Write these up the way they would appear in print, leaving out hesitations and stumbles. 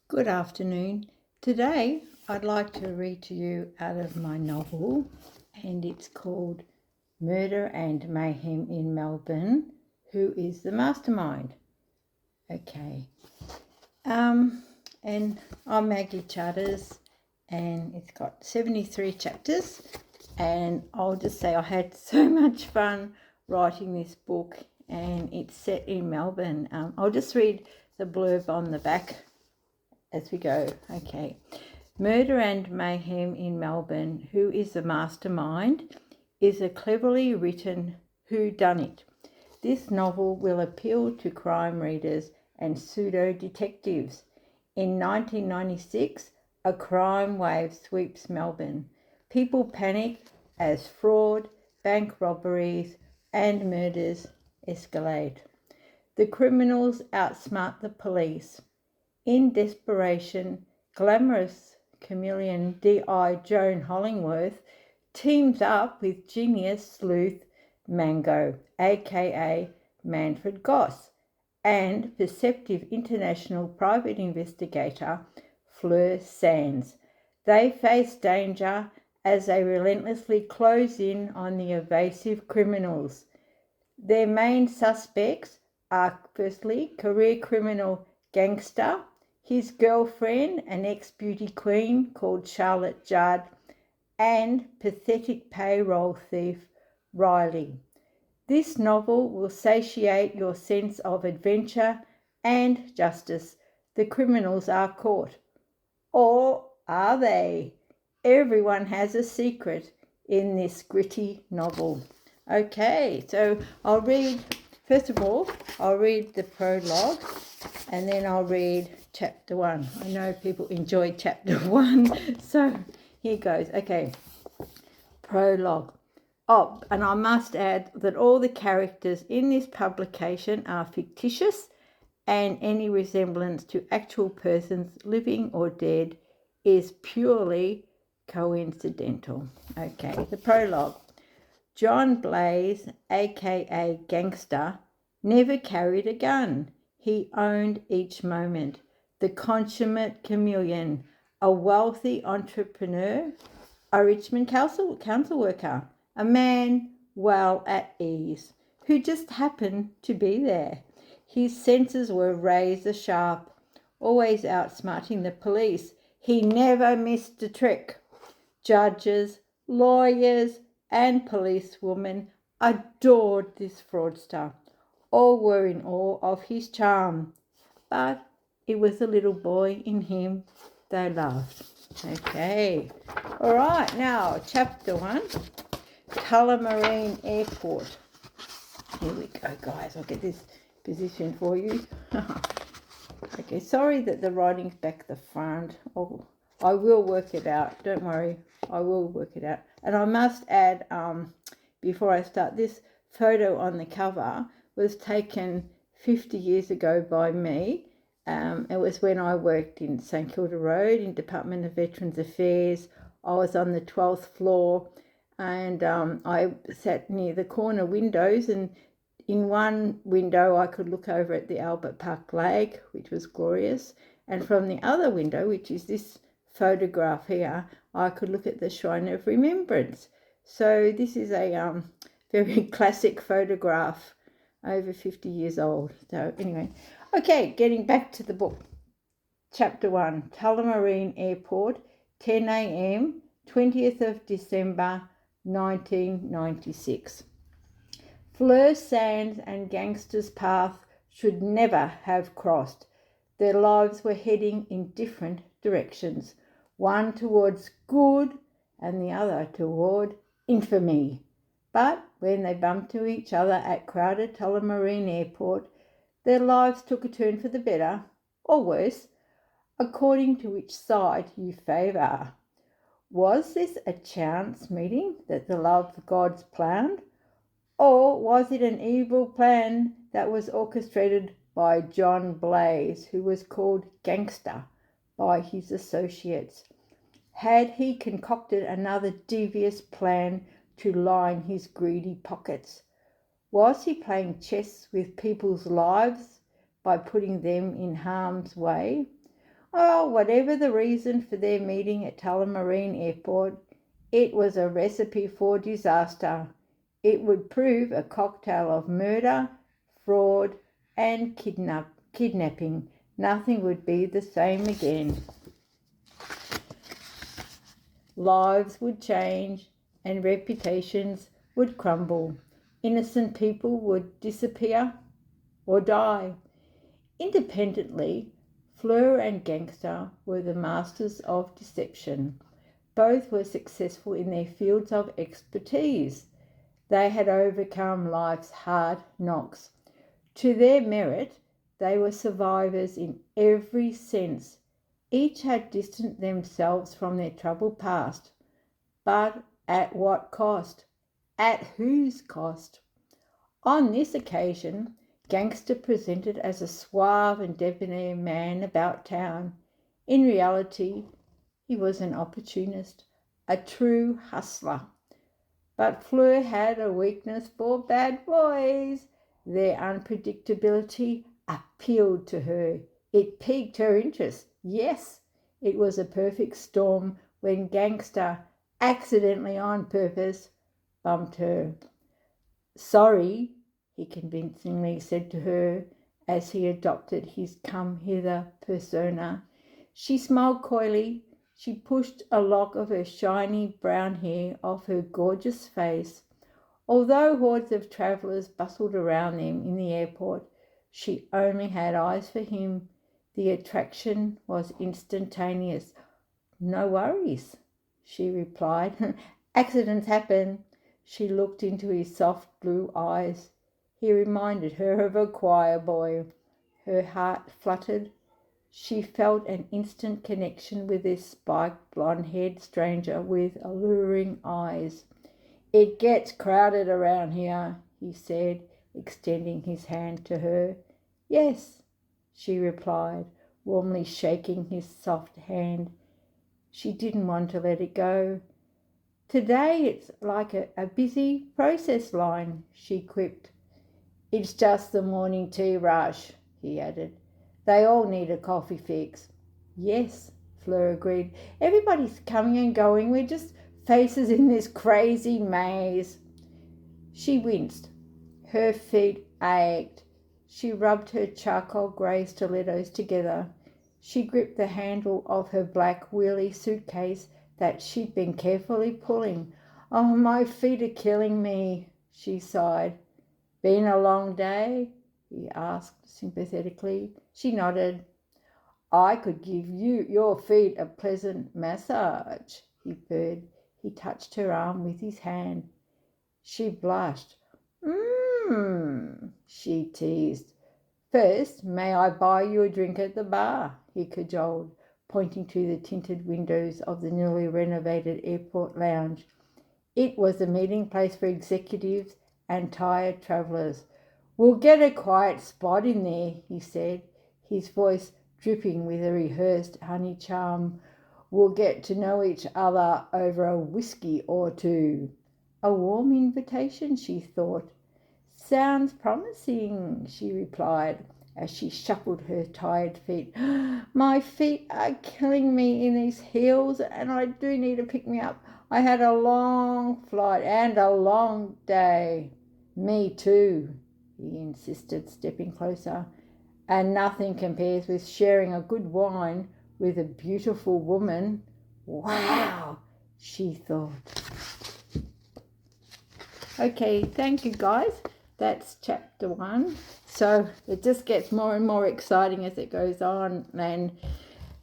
Good afternoon. Today I'd like to read to you out of my novel, and it's called Murder and Mayhem in Melbourne. Who is the mastermind? Okay. And I'm Maggie Charters, and it's got 73 chapters. And I'll just say I had so much fun writing this book, and it's set in Melbourne. I'll just read the blurb on the back as we go. Okay. Murder and Mayhem in Melbourne, Who is the Mastermind, is a cleverly written whodunit. This novel will appeal to crime readers and pseudo-detectives. In 1996, a crime wave sweeps Melbourne. People panic as fraud, bank robberies and murders escalate. The criminals outsmart the police. In desperation, glamorous chameleon D.I. Joan Hollingworth teams up with genius sleuth Mango, aka Manfred Goss, and perceptive international private investigator Fleur Sands. They face danger as they relentlessly close in on the evasive criminals. Their main suspects are firstly career criminal Gangster, his girlfriend, an ex-beauty queen called Charlotte Judd, and pathetic payroll thief Riley. This novel will satiate your sense of adventure and justice. The criminals are caught. Or are they? Everyone has a secret in this gritty novel. Okay, so first of all, I'll read the prologue and then I'll read chapter 1. I know people enjoy chapter 1, so here goes. Okay, prologue. Oh, and I must add that all the characters in this publication are fictitious, and any resemblance to actual persons, living or dead, is purely coincidental. Okay, the prologue. John Blaze, aka Gangster, never carried a gun. He owned each moment. The consummate chameleon, a wealthy entrepreneur, a Richmond council worker, a man well at ease, who just happened to be there. His senses were razor sharp, always outsmarting the police. He never missed a trick. Judges, lawyers, and policewomen adored this fraudster. All were in awe of his charm, but it was the little boy in him they loved. Okay, all right, now chapter 1, Tullamarine Airport. Here we go, guys. I'll get this position for you. Okay, sorry that the writing's back the front. Oh, I will work it out. Don't worry, I will work it out. And I must add, before I start, this photo on the cover was taken 50 years ago by me. It was when I worked in St Kilda Road in Department of Veterans Affairs. I was on the 12th floor, and I sat near the corner windows, and in one window I could look over at the Albert Park Lake, which was glorious, and from the other window, which is this photograph here, I could look at the Shrine of Remembrance. So this is a very classic photograph, over 50 years old. So anyway, okay, getting back to the book. Chapter 1, Tullamarine Airport, 10 a.m, 20th of December, 1996. Fleur Sands and Gangster's path should never have crossed. Their lives were heading in different directions, one towards good and the other toward infamy. But when they bumped to each other at crowded Tullamarine Airport, their lives took a turn for the better, or worse, according to which side you favour. Was this a chance meeting that the love gods planned? Or was it an evil plan that was orchestrated by John Blaze, who was called Gangster by his associates? Had he concocted another devious plan to line his greedy pockets? Was he playing chess with people's lives by putting them in harm's way? Oh, whatever the reason for their meeting at Tullamarine Airport, it was a recipe for disaster. It would prove a cocktail of murder, fraud, and kidnapping. Nothing would be the same again. Lives would change and reputations would crumble. Innocent people would disappear or die. Independently, Fleur and Gangster were the masters of deception. Both were successful in their fields of expertise. They had overcome life's hard knocks. To their merit, they were survivors in every sense. Each had distanced themselves from their troubled past. But at what cost? At whose cost? On this occasion, Gangster presented as a suave and debonair man about town. In reality, he was an opportunist, a true hustler. But Fleur had a weakness for bad boys. Their unpredictability appealed to her. It piqued her interest. Yes, it was a perfect storm when Gangster, accidentally on purpose, bumped her. Sorry, he convincingly said to her as he adopted his come-hither persona. She smiled coyly. She pushed a lock of her shiny brown hair off her gorgeous face. Although hordes of travellers bustled around them in the airport, she only had eyes for him. The attraction was instantaneous. No worries, she replied. Accidents happen. She looked into his soft blue eyes. He reminded her of a choir boy. Her heart fluttered. She felt an instant connection with this spiked blonde-haired stranger with alluring eyes. It gets crowded around here, he said, extending his hand to her. Yes, she replied, warmly shaking his soft hand. She didn't want to let it go. Today it's like a busy process line, she quipped. It's just the morning tea rush, he added. They all need a coffee fix. Yes, Fleur agreed. Everybody's coming and going. We're just faces in this crazy maze. She winced. Her feet ached. She rubbed her charcoal grey stilettos together. She gripped the handle of her black wheelie suitcase that she'd been carefully pulling. Oh, my feet are killing me, she sighed. Been a long day? He asked sympathetically. She nodded. I could give you your feet a pleasant massage, he purred. He touched her arm with his hand. She blushed. She teased. First, may I buy you a drink at the bar? He cajoled, pointing to the tinted windows of the newly renovated airport lounge. It was a meeting place for executives and tired travellers. We'll get a quiet spot in there, he said, his voice dripping with a rehearsed honey charm. We'll get to know each other over a whiskey or two. A warm invitation, she thought. Sounds promising, she replied as she shuffled her tired feet. My feet are killing me in these heels and I do need to pick me up. I had a long flight and a long day. Me too, he insisted, stepping closer. And nothing compares with sharing a good wine with a beautiful woman. Wow, she thought. Okay, thank you guys. That's chapter 1. So it just gets more and more exciting as it goes on, and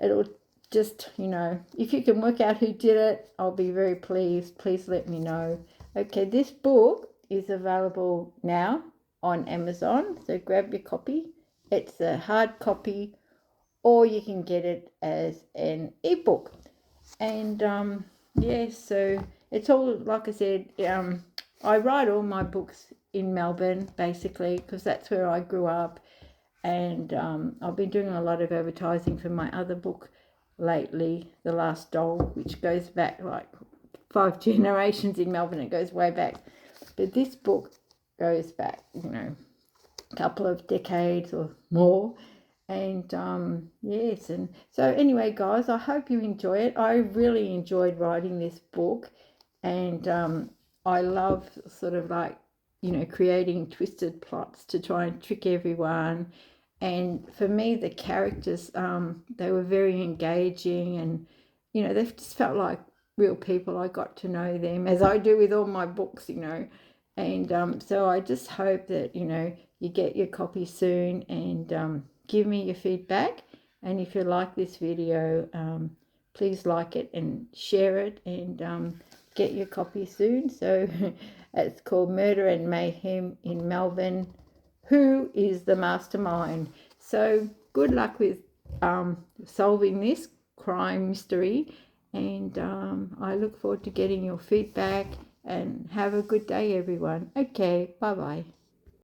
it'll just, if you can work out who did it, I'll be very pleased. Please let me know. Okay, this book is available now on Amazon, so grab your copy. It's a hard copy, or you can get it as an ebook. And so it's all, like I said, I write all my books in Melbourne, basically, because that's where I grew up. And I've been doing a lot of advertising for my other book lately, The Last Doll, which goes back like 5 generations in Melbourne. It goes way back. But this book goes back, a couple of decades or more. And yes, and so anyway, guys, I hope you enjoy it. I really enjoyed writing this book, and I love sort of like, you know, creating twisted plots to try and trick everyone. And for me, the characters, they were very engaging, and you know, they just felt like real people. I got to know them as I do with all my books, you know. And so I just hope that, you know, you get your copy soon, and give me your feedback. And if you like this video, please like it and share it, and get your copy soon. So it's called Murder and Mayhem in Melbourne. Who is the mastermind? So good luck with solving this crime mystery, and I look forward to getting your feedback, and have a good day, everyone. Okay, bye bye.